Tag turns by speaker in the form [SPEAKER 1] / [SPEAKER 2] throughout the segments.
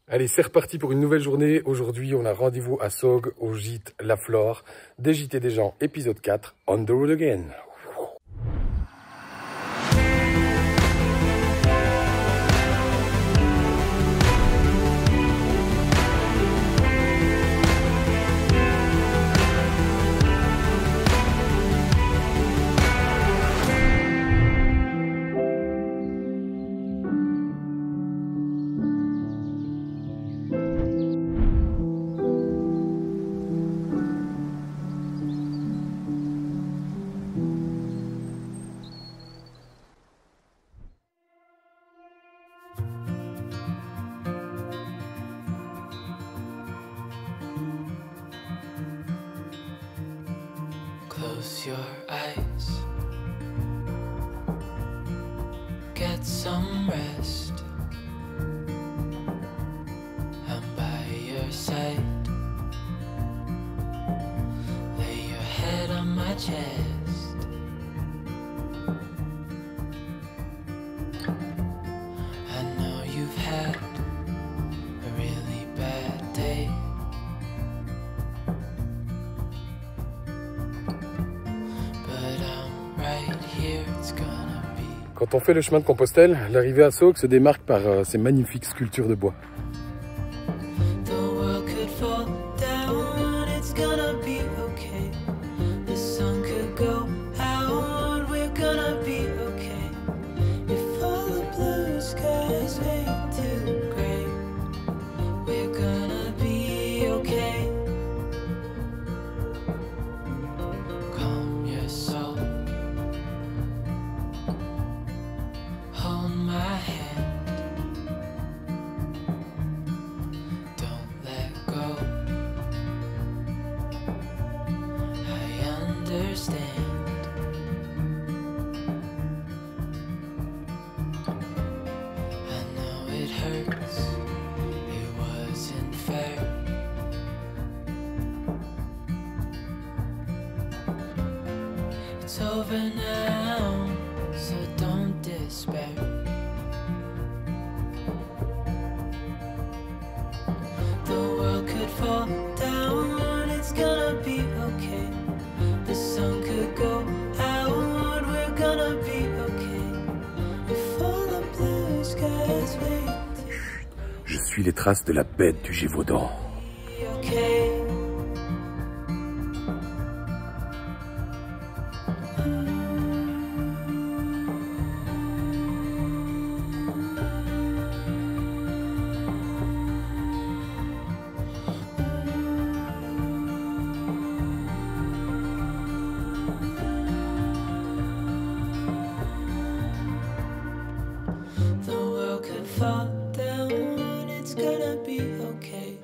[SPEAKER 1] Allez, c'est reparti pour une nouvelle journée. Aujourd'hui, on a rendez-vous à Saugues, au gîte La Flore, des JT des gens, épisode 4, On the road again.
[SPEAKER 2] Close your eyes, get some rest. I'm by your side. Lay your head on my chest. I know you've had a really bad day.
[SPEAKER 1] Quand on fait le chemin de Compostelle, l'arrivée à Saugues se démarque par ces magnifiques sculptures de bois.
[SPEAKER 2] It's over now, so don't despair. The world could fall down, it's gonna be okay. The sun could go out, we're gonna be okay. If all the blue skies wait.
[SPEAKER 1] Je suis les traces de la bête du Gévaudan.
[SPEAKER 2] Okay. Fall down, it's gonna be okay.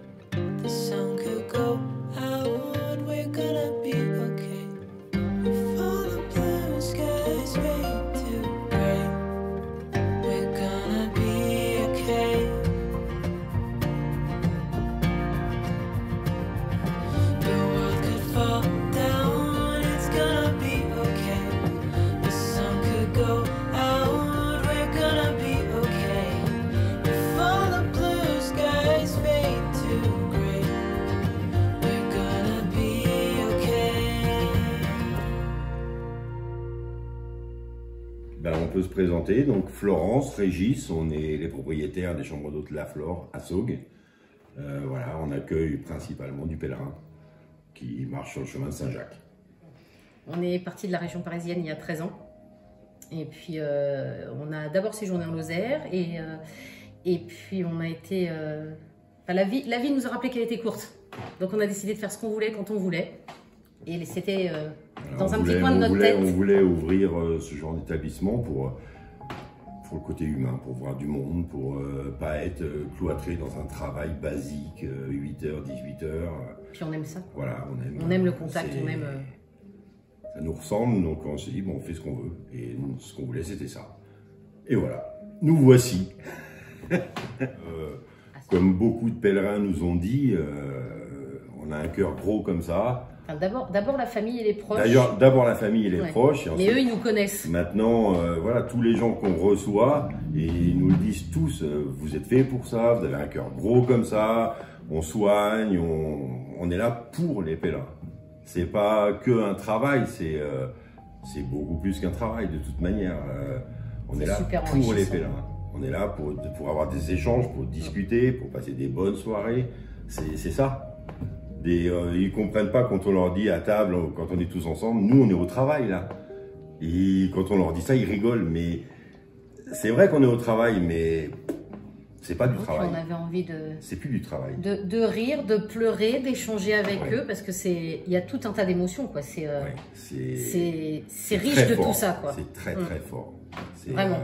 [SPEAKER 2] The sun could go out, we're gonna be okay. If all the blue skies fade to gray, we're gonna be okay. The world could fall down, it's gonna be okay. The sun could go out, we're gonna be okay.
[SPEAKER 3] Ben, on peut se présenter, donc Florence, Régis, on est les propriétaires des chambres d'hôtes La Flore à Saugues. Voilà, on accueille principalement du pèlerin qui marche sur le chemin de Saint-Jacques.
[SPEAKER 4] On est parti de la région parisienne il y a 13 ans. Et puis on a d'abord séjourné en Lozère et puis on a été... la vie nous a rappelé qu'elle était courte. Donc on a décidé de faire ce qu'on voulait quand on voulait. Et c'était dans un petit coin de notre tête.
[SPEAKER 3] On voulait ouvrir ce genre d'établissement pour le côté humain, pour voir du monde, pour pas être cloîtré dans un travail basique, 8h, 18h.
[SPEAKER 4] Puis on aime ça.
[SPEAKER 3] Voilà,
[SPEAKER 4] on aime le contact, on aime...
[SPEAKER 3] Ça nous ressemble, donc on s'est dit, bon, on fait ce qu'on veut. Et nous, ce qu'on voulait, c'était ça. Et voilà, nous voici. Comme beaucoup de pèlerins nous ont dit, on a un cœur gros comme ça.
[SPEAKER 4] Enfin, d'abord la famille et les proches.
[SPEAKER 3] D'ailleurs, d'abord la famille et les
[SPEAKER 4] Ouais.
[SPEAKER 3] proches. Et
[SPEAKER 4] Mais
[SPEAKER 3] ensuite,
[SPEAKER 4] eux, ils nous connaissent.
[SPEAKER 3] maintenant, voilà, tous les gens qu'on reçoit, et ils nous le disent tous, vous êtes faits pour ça, vous avez un cœur gros comme ça, on soigne, on est là pour les pèlerins. C'est pas que un travail, c'est beaucoup plus qu'un travail de toute manière. On est là
[SPEAKER 4] super
[SPEAKER 3] pour les
[SPEAKER 4] enrichissant.
[SPEAKER 3] pèlerins. On est là pour avoir des échanges, pour discuter, pour passer des bonnes soirées. C'est ça. Ils comprennent pas quand on leur dit à table, quand on est tous ensemble, nous on est au travail là. Et quand on leur dit ça, ils rigolent. Mais c'est vrai qu'on est au travail, mais c'est pas du
[SPEAKER 4] Donc,
[SPEAKER 3] travail.
[SPEAKER 4] on avait envie
[SPEAKER 3] C'est plus du travail.
[SPEAKER 4] de rire, de pleurer, d'échanger avec
[SPEAKER 3] Ouais.
[SPEAKER 4] eux, parce que il y a tout un tas d'émotions, quoi. C'est
[SPEAKER 3] Ouais,
[SPEAKER 4] c'est riche
[SPEAKER 3] très
[SPEAKER 4] de
[SPEAKER 3] fort.
[SPEAKER 4] tout ça, quoi.
[SPEAKER 3] C'est très très fort. C'est,
[SPEAKER 4] Vraiment.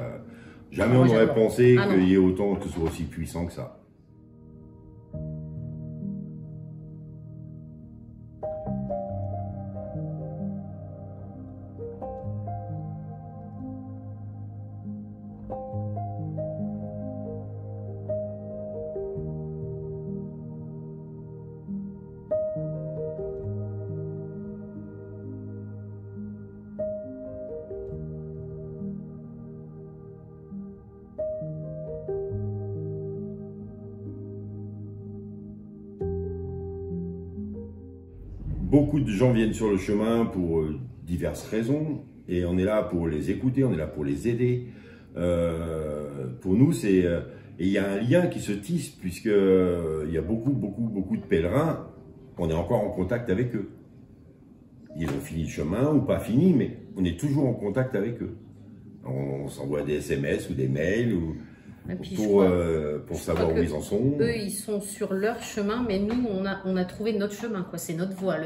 [SPEAKER 3] Jamais
[SPEAKER 4] Moi,
[SPEAKER 3] on aurait
[SPEAKER 4] j'adore.
[SPEAKER 3] pensé
[SPEAKER 4] Ah, non.
[SPEAKER 3] qu'il y ait autant, que ce soit aussi puissant que ça. Beaucoup de gens viennent sur le chemin pour diverses raisons et on est là pour les écouter, on est là pour les aider. Pour nous, et il y a un lien qui se tisse puisque il y a beaucoup de pèlerins, on est encore en contact avec eux. Ils ont fini le chemin ou pas fini, mais on est toujours en contact avec eux. On s'envoie des SMS ou des mails
[SPEAKER 4] Et puis,
[SPEAKER 3] pour savoir
[SPEAKER 4] crois
[SPEAKER 3] où
[SPEAKER 4] que
[SPEAKER 3] ils en sont.
[SPEAKER 4] eux, ils sont sur leur chemin, mais nous, on a trouvé notre chemin, quoi. C'est notre voie,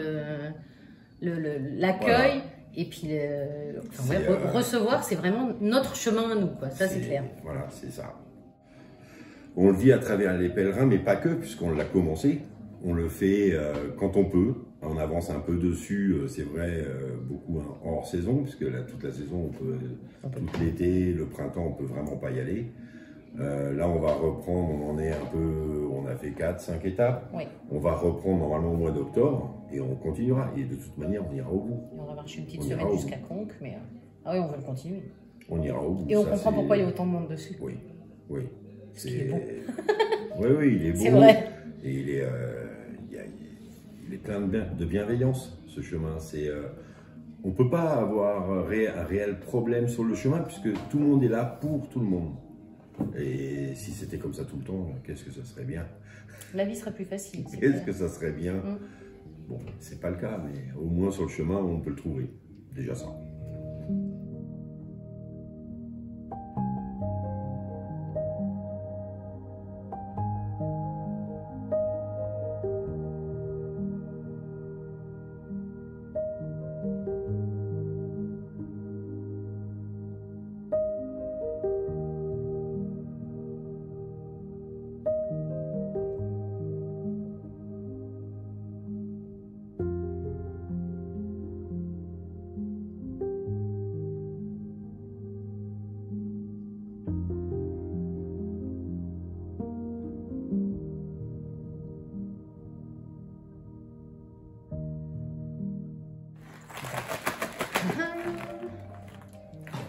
[SPEAKER 4] l'accueil.
[SPEAKER 3] Voilà.
[SPEAKER 4] Et puis,
[SPEAKER 3] C'est,
[SPEAKER 4] recevoir, c'est vraiment notre chemin à nous, quoi. Ça, c'est clair.
[SPEAKER 3] Voilà, c'est ça. On le vit à travers les pèlerins, mais pas que, puisqu'on l'a commencé. On le fait quand on peut. On avance un peu dessus, c'est vrai, beaucoup en hors saison, puisque là, toute la saison, tout l'été, le printemps, on peut vraiment pas y aller. Là, on va reprendre, on a fait 4-5 étapes.
[SPEAKER 4] Oui.
[SPEAKER 3] On va reprendre normalement au mois d'octobre et on continuera. Et de toute manière, on ira au bout.
[SPEAKER 4] Et on va marcher une petite
[SPEAKER 3] On ira
[SPEAKER 4] semaine
[SPEAKER 3] au
[SPEAKER 4] jusqu'à Conques, mais ah oui, on veut le continuer.
[SPEAKER 3] On ira au bout.
[SPEAKER 4] Et on
[SPEAKER 3] Ça,
[SPEAKER 4] comprend
[SPEAKER 3] c'est-
[SPEAKER 4] pourquoi il y a autant de monde dessus.
[SPEAKER 3] Oui, oui.
[SPEAKER 4] qu'il est beau.
[SPEAKER 3] Oui, il est beau.
[SPEAKER 4] C'est vrai.
[SPEAKER 3] Et il est plein de bienveillance, ce chemin. On ne peut pas avoir un réel problème sur le chemin puisque tout le monde est là pour tout le monde. Et si c'était comme ça tout le temps, qu'est-ce que ça serait bien?
[SPEAKER 4] La vie serait plus facile. c'est
[SPEAKER 3] Qu'est-ce
[SPEAKER 4] clair.
[SPEAKER 3] que ça serait bien? Bon, c'est pas le cas, mais au moins sur le chemin, on peut le trouver. Déjà ça.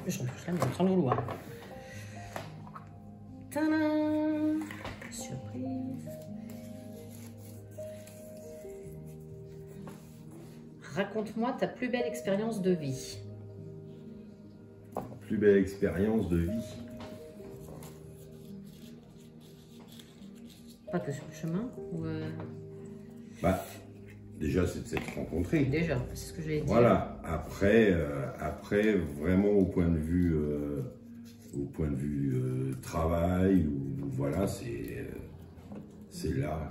[SPEAKER 4] J'en touche la même, sans le vouloir. Tadam! Surprise. Raconte-moi ta plus belle expérience de vie.
[SPEAKER 3] Plus belle expérience de vie.
[SPEAKER 4] Pas que sur le chemin, ou
[SPEAKER 3] Bah, déjà, c'est de s'être rencontrés.
[SPEAKER 4] déjà, c'est ce que j'allais dire.
[SPEAKER 3] Voilà. Après, vraiment au point de vue, travail, ou voilà, c'est là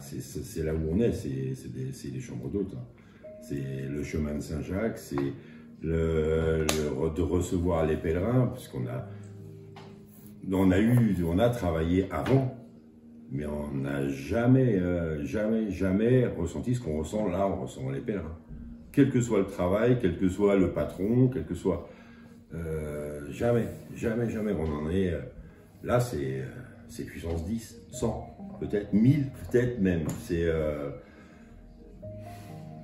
[SPEAKER 3] où on est. C'est les chambres d'hôtes. Hein. C'est le chemin de Saint-Jacques. C'est de recevoir les pèlerins, puisqu'on a travaillé avant. Mais on n'a jamais ressenti ce qu'on ressent là, on ressent les pèlerins. Quel que soit le travail, quel que soit le patron, quel que soit... jamais on en est... là, c'est puissance 10, 100, peut-être 1000, peut-être même.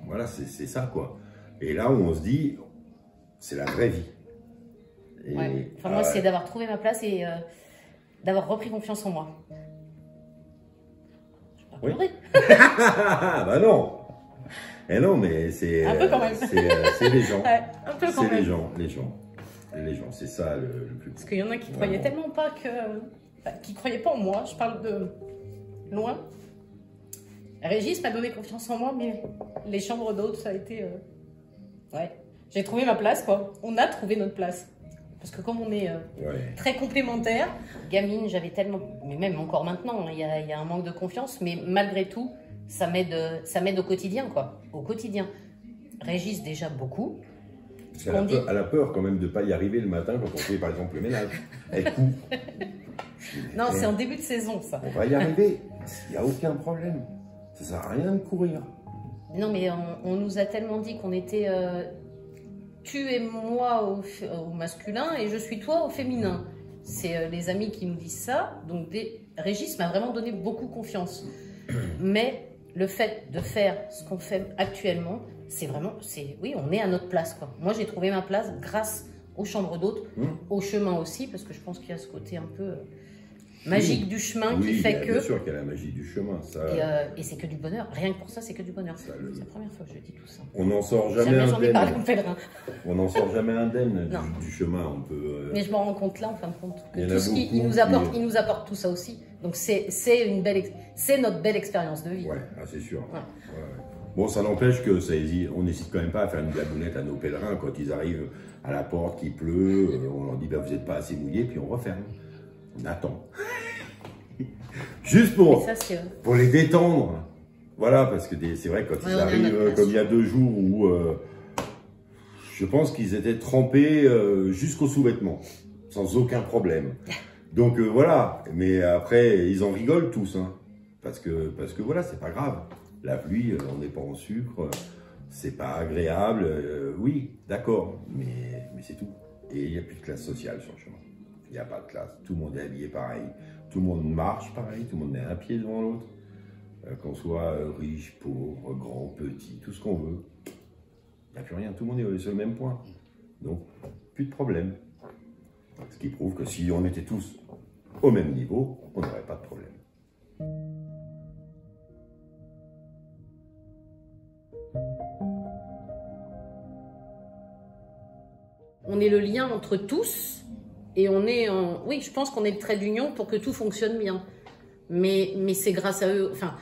[SPEAKER 3] Voilà, c'est ça, quoi. Et là où on se dit, c'est la vraie vie. Et,
[SPEAKER 4] Ouais. Enfin, moi, c'est d'avoir trouvé ma place et d'avoir repris confiance en moi. Je vais pas
[SPEAKER 3] Oui.
[SPEAKER 4] pleurer.
[SPEAKER 3] bah non. Eh non, mais c'est...
[SPEAKER 4] Un peu quand même.
[SPEAKER 3] C'est les gens.
[SPEAKER 4] Ouais, un peu quand
[SPEAKER 3] C'est
[SPEAKER 4] même.
[SPEAKER 3] les gens. C'est ça le plus
[SPEAKER 4] Parce qu'il y en a qui croyaient tellement pas que... Enfin, qui croyaient pas en moi. Je parle de loin. Régis m'a donné confiance en moi, mais les chambres d'hôtes, ça a été... Ouais. J'ai trouvé ma place, quoi. On a trouvé notre place. Parce que comme on est
[SPEAKER 3] Ouais.
[SPEAKER 4] très complémentaires, gamine, j'avais tellement... Mais même encore maintenant, hein, il y a un manque de confiance. Mais malgré tout, ça m'aide au quotidien, quoi. Au quotidien. Régis, déjà, beaucoup.
[SPEAKER 3] Elle a peur quand même de ne pas y arriver le matin quand on fait par exemple le ménage. Elle court.
[SPEAKER 4] Non, c'est en début de saison, ça.
[SPEAKER 3] On va y arriver. Il n'y a aucun problème. Ça sert à rien de courir.
[SPEAKER 4] Non, mais on nous a tellement dit qu'on était tu et moi au masculin et je suis toi au féminin. C'est les amis qui nous disent ça. Donc, Régis m'a vraiment donné beaucoup confiance. Mais le fait de faire ce qu'on fait actuellement, oui, on est à notre place, quoi. Moi, j'ai trouvé ma place grâce aux chambres d'hôtes, au chemin aussi, parce que je pense qu'il y a ce côté un peu magique du chemin qui fait que...
[SPEAKER 3] Bien sûr qu'il y a la magie du chemin. Ça,
[SPEAKER 4] et c'est que du bonheur. Rien que pour ça, c'est que du bonheur.
[SPEAKER 3] Ça,
[SPEAKER 4] C'est la première fois que je dis tout ça.
[SPEAKER 3] on n'en sort jamais
[SPEAKER 4] Jamais j'en ai parlé
[SPEAKER 3] indemne.
[SPEAKER 4] au pèlerin.
[SPEAKER 3] On n'en sort jamais indemne
[SPEAKER 4] Non.
[SPEAKER 3] du chemin. On peut.
[SPEAKER 4] Mais je m'en rends compte là, en fin de compte, que
[SPEAKER 3] Il y en a
[SPEAKER 4] tout ce
[SPEAKER 3] beaucoup
[SPEAKER 4] qu'il nous
[SPEAKER 3] qui-
[SPEAKER 4] apporte, il nous apporte tout ça aussi. Donc c'est notre belle expérience de vie.
[SPEAKER 3] Ouais, c'est sûr.
[SPEAKER 4] Ouais.
[SPEAKER 3] Ouais. Bon, ça n'empêche que on n'hésite quand même pas à faire une blagounette à nos pèlerins quand ils arrivent à la porte, qu'il pleut. On leur dit, ben, vous n'êtes pas assez mouillés, puis on referme. On attend. Juste
[SPEAKER 4] Et ça, c'est...
[SPEAKER 3] pour les détendre. Voilà, parce que c'est vrai que quand
[SPEAKER 4] Ouais,
[SPEAKER 3] ils
[SPEAKER 4] on est à
[SPEAKER 3] arrivent,
[SPEAKER 4] notre place.
[SPEAKER 3] comme il y a 2 jours où je pense qu'ils étaient trempés jusqu'aux sous-vêtements, sans aucun problème. Donc voilà, mais après, ils en rigolent tous, hein, parce que voilà, c'est pas grave. La pluie, on n'est pas en sucre, c'est pas agréable, oui, d'accord, mais c'est tout. Et il n'y a plus de classe sociale sur le chemin. Il n'y a pas de classe, tout le monde est habillé pareil, tout le monde marche pareil, tout le monde met un pied devant l'autre. Qu'on soit riche, pauvre, grand, petit, tout ce qu'on veut. Il n'y a plus rien, tout le monde est sur le même point. Donc, plus de problème. Ce qui prouve que si on était tous au même niveau, on n'aurait pas de problème.
[SPEAKER 4] On est le lien entre tous et on est en... Oui, je pense qu'on est le trait d'union pour que tout fonctionne bien. Mais c'est grâce à eux... Enfin,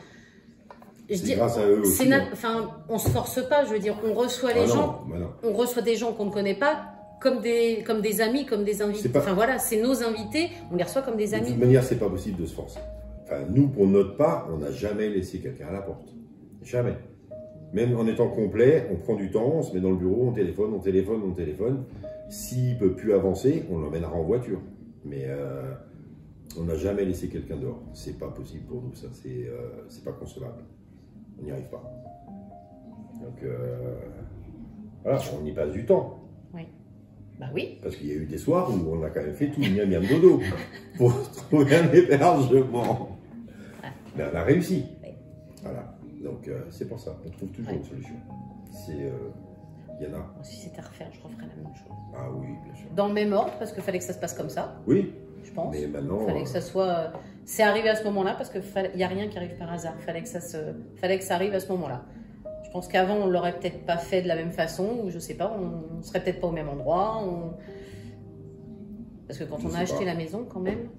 [SPEAKER 3] C'est grâce à eux aussi, hein.
[SPEAKER 4] Enfin, on se force pas, je veux dire, on reçoit les
[SPEAKER 3] Ah non,
[SPEAKER 4] gens,
[SPEAKER 3] bah non.
[SPEAKER 4] on reçoit des gens qu'on ne connaît pas comme des amis, comme des invités.
[SPEAKER 3] C'est pas-
[SPEAKER 4] Enfin voilà, c'est nos invités, on les reçoit comme des
[SPEAKER 3] De
[SPEAKER 4] amis.
[SPEAKER 3] toute manière, c'est pas possible de se forcer. Enfin, nous, pour notre part, on n'a jamais laissé quelqu'un à la porte. Jamais. Même en étant complet, on prend du temps, on se met dans le bureau, on téléphone. S'il ne peut plus avancer, on l'emmènera en voiture. Mais on n'a jamais laissé quelqu'un dehors. C'est pas possible pour nous, ça. C'est pas concevable. On n'y arrive pas. Donc, voilà, on y passe du temps.
[SPEAKER 4] Oui. Bah oui.
[SPEAKER 3] Parce qu'il y a eu des soirs où on a quand même fait tout miam miam dodo pour trouver un hébergement. Mais on a réussi.
[SPEAKER 4] Oui.
[SPEAKER 3] Voilà. Donc c'est pour ça. On trouve toujours une solution. Il y en a.
[SPEAKER 4] Moi, si c'était à refaire, je referais la même chose.
[SPEAKER 3] Ah oui, bien sûr.
[SPEAKER 4] Dans le même ordre, parce qu'il fallait que ça se passe comme ça,
[SPEAKER 3] Oui.
[SPEAKER 4] je pense.
[SPEAKER 3] Mais maintenant.
[SPEAKER 4] Il fallait que ça soit... C'est arrivé à ce moment-là, parce qu'il n'y a rien qui arrive par hasard. Fallait que ça arrive à ce moment-là. Je pense qu'avant, on l'aurait peut-être pas fait de la même façon, ou je sais pas, on serait peut-être pas au même endroit. Parce que quand
[SPEAKER 3] Je
[SPEAKER 4] on a
[SPEAKER 3] sais
[SPEAKER 4] acheté
[SPEAKER 3] pas.
[SPEAKER 4] la maison, quand même,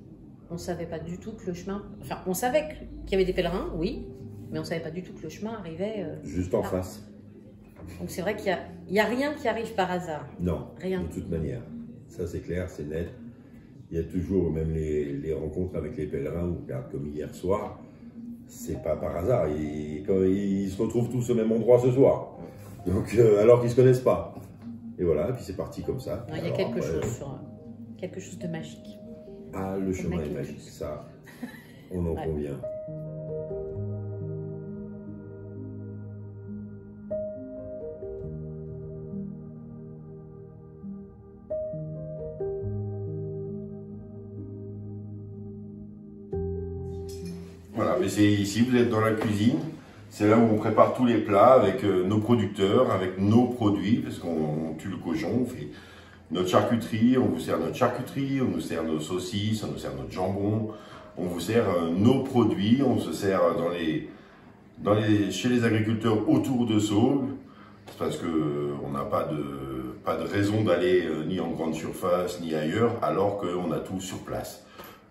[SPEAKER 4] on savait pas du tout que le chemin... Enfin, on savait qu'il y avait des pèlerins, oui, mais on savait pas du tout que le chemin arrivait...
[SPEAKER 3] Juste en
[SPEAKER 4] là.
[SPEAKER 3] face.
[SPEAKER 4] Donc c'est vrai qu'il y a rien qui arrive par hasard.
[SPEAKER 3] Non.
[SPEAKER 4] Rien.
[SPEAKER 3] De toute manière. Ça c'est clair, c'est net. Il y a toujours, même les rencontres avec les pèlerins, ou regarde comme hier soir, c'est pas par hasard. Quand ils se retrouvent tous au même endroit ce soir. Donc, alors qu'ils se connaissent pas. Et voilà, et puis c'est parti comme ça.
[SPEAKER 4] Non, il y a
[SPEAKER 3] Alors,
[SPEAKER 4] quelque
[SPEAKER 3] après,
[SPEAKER 4] chose quelque chose de magique.
[SPEAKER 3] Ah, le chemin est
[SPEAKER 4] quelque
[SPEAKER 3] magique,
[SPEAKER 4] chose.
[SPEAKER 3] ça, on en
[SPEAKER 4] Ouais.
[SPEAKER 3] convient. Voilà, mais c'est ici, vous êtes dans la cuisine. C'est là où on prépare tous les plats avec nos producteurs, avec nos produits, parce qu'on tue le cochon, on fait notre charcuterie, on vous sert notre charcuterie, on nous sert nos saucisses, on nous sert notre jambon, on vous sert nos produits, on se sert chez les agriculteurs autour de Saugues, parce qu'on n'a pas de raison d'aller ni en grande surface ni ailleurs, alors qu'on a tout sur place.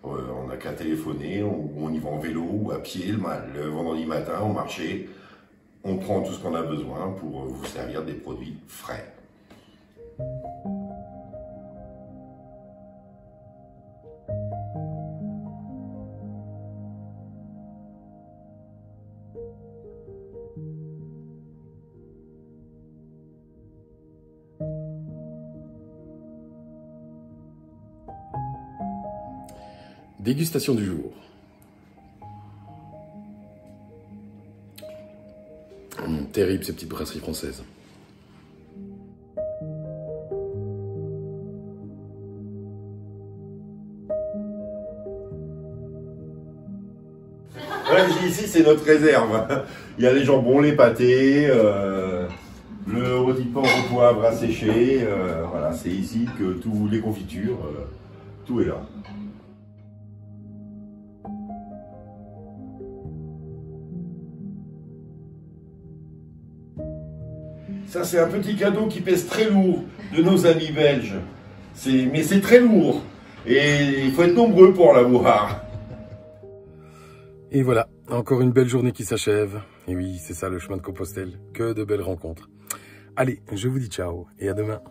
[SPEAKER 3] On n'a qu'à téléphoner, on y va en vélo ou à pied le vendredi matin au marché. On prend tout ce qu'on a besoin pour vous servir des produits frais.
[SPEAKER 1] Dégustation du jour. Terrible ces petites brasseries françaises.
[SPEAKER 3] Ouais, ici c'est notre réserve. Il y a les jambons, les pâtés, le rôti de porc au poivre asséché. Voilà, c'est ici que tous les confitures, tout est là. Ça, c'est un petit cadeau qui pèse très lourd de nos amis belges. Mais c'est très lourd. Et il faut être nombreux pour l'avoir.
[SPEAKER 1] Et voilà, encore une belle journée qui s'achève. Et oui, c'est ça le chemin de Compostelle, que de belles rencontres. Allez, je vous dis ciao et à demain.